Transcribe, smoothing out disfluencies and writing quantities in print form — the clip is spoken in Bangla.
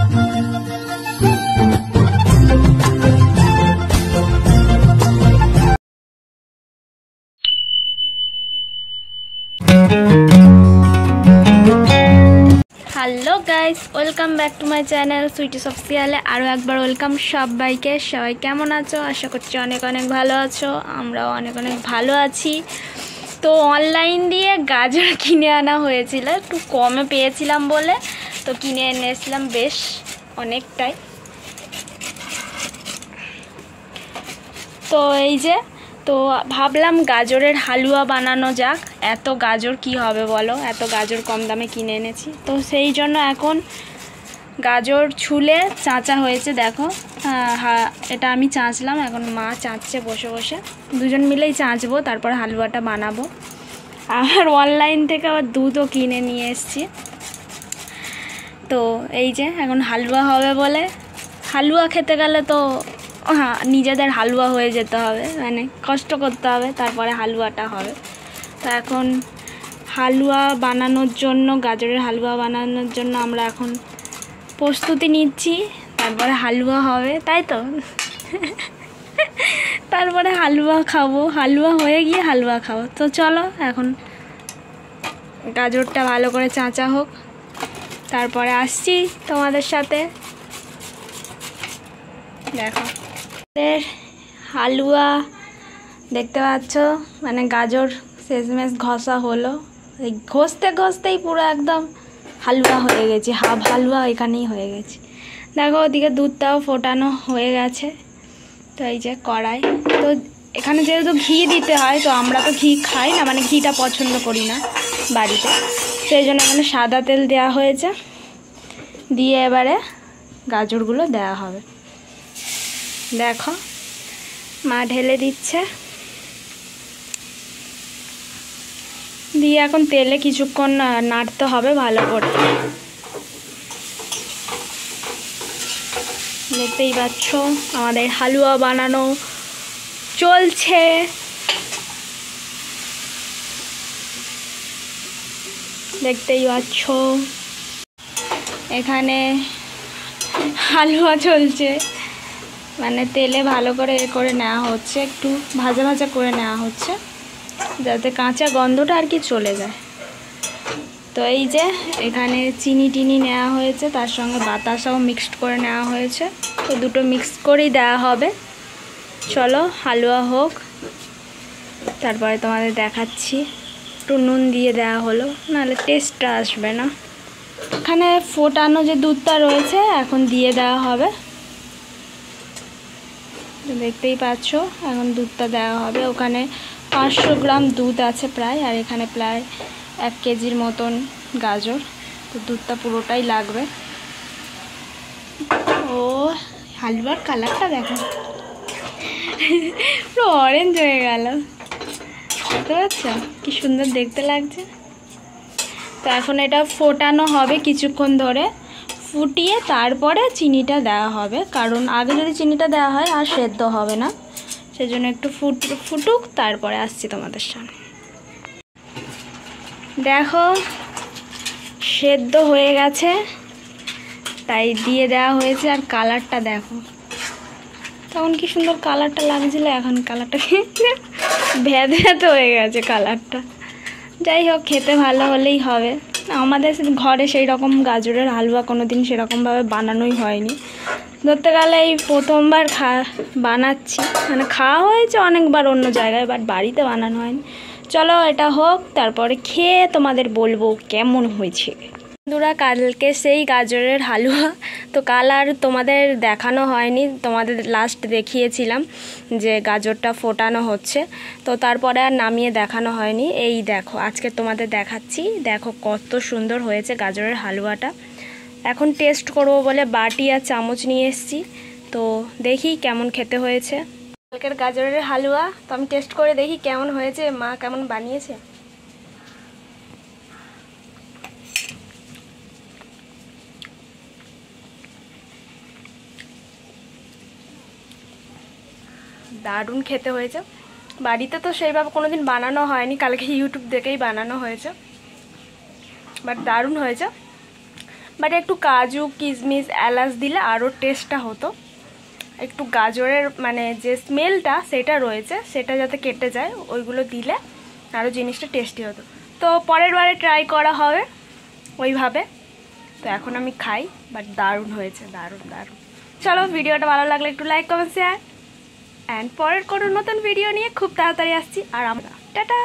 Hello guys, welcome back to my channel Sweeties অফিসিয়ালে। আরও একবার ওয়েলকাম সবাইকে। সবাই কেমন আছো? আশা করছি অনেক অনেক ভালো আছো। আমরাও অনেক অনেক ভালো আছি। তো অনলাইন দিয়ে গাজর কিনে আনা হয়েছিল, একটু কমে পেয়েছিলাম বলে তো কিনে এনেছিলাম বেশ অনেকটাই। তো এই যে তো ভাবলাম গাজরের হালুয়া বানানো যাক। এত গাজর কি হবে বলো, এত গাজর কম দামে কিনে এনেছি। তো সেই জন্য এখন গাজর ছুলে চাঁচা হয়েছে, দেখো। এটা আমি চাঁচলাম, এখন মা চাঁচছে বসে বসে। দুজন মিলেই চাঁচবো, তারপর হালুয়াটা বানাবো। আর অনলাইন থেকে আবার দুধও কিনে নিয়ে এসেছি। তো এই যে এখন হালুয়া হবে বলে, হালুয়া খেতে গেলে তো নিজেদের হালুয়া হয়ে যেতে হবে, মানে কষ্ট করতে হবে, তারপরে হালুয়াটা হবে। তো এখন হালুয়া বানানোর জন্য, গাজরের হালুয়া বানানোর জন্য আমরা এখন প্রস্তুতি নিচ্ছি। তারপরে হালুয়া হবে, তাই তো? তারপরে হালুয়া খাবো, হালুয়া হয়ে গিয়ে হালুয়া খাবো। তো চলো এখন গাজরটা ভালো করে চাঁচা হোক, তারপরে আসছি তোমাদের সাথে। দেখো হালুয়া দেখতে পাচ্ছ, মানে গাজর শেষমেশ ঘষা হলো। এই ঘষতে ঘষতেই পুরো একদম হালুয়া হয়ে গেছে, হাফ হালুয়া এখানেই হয়ে গেছে। দেখো ওদিকে দুধটাও ফোটানো হয়ে গেছে। তো এই যে কড়াই, তো এখানে যেহেতু ঘি দিতে হয়, তো আমরা তো ঘি খাই না, মানে ঘিটা পছন্দ করি না বাড়িতে, সেই জন্য এখানে সাদা তেল দেওয়া হয়েছে। দিয়ে এবারে গাজরগুলো দেওয়া হবে। দেখো মা ঢেলে দিচ্ছে, দিয়ে এখন তেলে কিছুক্ষণ নাড়তে হবে ভালো করে। দেখতেই পাচ্ছ আমাদের হালুয়া বানানো চলছে। দেখতেই পাচ্ছ এখানে হালুয়া চলছে, মানে তেলে ভালো করে করে নেওয়া হচ্ছে, একটু ভাজা ভাজা করে নেওয়া হচ্ছে, যাতে কাঁচা গন্ধটা আর কি চলে যায়। তো এই যে এখানে চিনি টিনি নেওয়া হয়েছে, তার সঙ্গে বাতাসাও মিক্সড করে নেওয়া হয়েছে। তো দুটো মিক্স করেই দেওয়া হবে। চলো হালুয়া হোক, তারপরে তোমাদের দেখাচ্ছি। একটু নুন দিয়ে দেওয়া হলো, নাহলে টেস্টটা আসবে না। এখানে ফোটানো যে দুধটা রয়েছে এখন দিয়ে দেওয়া হবে। দেখতেই পাচ্ছ এখন দুধটা দেওয়া হবে। ওখানে 500 গ্রাম দুধ আছে প্রায়, আর এখানে প্রায় 1 কেজির মতন গাজর। তো দুধটা পুরোটাই লাগবে। ও হালুয়ার কালারটা দেখো, পুরো অরেঞ্জ হয়ে গেল, বুঝতে পারছো কি সুন্দর দেখতে লাগছে। তো এখন এটা ফোটানো হবে কিছুক্ষণ ধরে, ফুটিয়ে তারপরে চিনিটা দেওয়া হবে, কারণ আগে যদি চিনিটা দেওয়া হয় আর সেদ্ধ হবে না। সেজন্য একটু ফুটুক, তারপরে আসছি তোমাদের সামনে। দেখো সেদ্ধ হয়ে গেছে, তাই দিয়ে দেওয়া হয়েছে। আর কালারটা দেখো, তখন কি সুন্দর কালারটা লাগছিল, এখন কালারটা ভেদ ভেদ হয়ে গেছে কালারটা। যাই হোক, খেতে ভালো হলেই হবে। আমাদের ঘরে সেই রকম গাজরের হালুয়া কোনো দিন সেরকমভাবে বানানোই হয়নি। ধরতে গেলে এই প্রথমবার বানাচ্ছি, মানে খাওয়া হয়েছে অনেকবার অন্য জায়গায়, বাট বাড়িতে বানানো হয়নি। চলো এটা হোক, তারপরে খেয়ে তোমাদের বলবো কেমন হয়েছে। বন্ধুরা, কালকে সেই গাজরের হালুয়া, তো কাল আর তোমাদের দেখানো হয়নি, তোমাদের লাস্ট দেখিয়েছিলাম যে গাজরটা ফোটানো হচ্ছে, তো তারপরে আর নামিয়ে দেখানো হয়নি। এই দেখো আজকে তোমাদের দেখাচ্ছি, দেখো কত সুন্দর হয়েছে গাজরের হালুয়াটা। এখন টেস্ট করব বলে বাটি আর চামচ নিয়ে এসেছি, তো দেখি কেমন খেতে হয়েছে কালকের গাজরের হালুয়া। তো আমি টেস্ট করে দেখি কেমন হয়েছে, মা কেমন বানিয়েছে। দারুণ খেতে হয়েছে। বাড়িতে তো সেইভাবে কোনো দিন বানানো হয়নি, কালকে ইউটিউব দেখেই বানানো হয়েছে, বাট দারুণ হয়েছে। বাট একটু কাজু কিশমিশ এলাচ দিলে আরও টেস্টটা হতো। একটু গাজরের মানে যে স্মেলটা সেটা রয়েছে সেটা যাতে কেটে যায়, ওইগুলো দিলে আরও জিনিসটা টেস্টি হতো। তো পরের বারে ট্রাই করা হবে ওইভাবে। তো এখন আমি খাই, বাট দারুণ হয়েছে, দারুণ দারুণ। চলো, ভিডিওটা ভালো লাগলে একটু লাইক কমেন্ট শেয়ার, অ্যান্ড পরের কোনো নতুন ভিডিও নিয়ে খুব তাড়াতাড়ি আসছি। আর আমরা টাটা।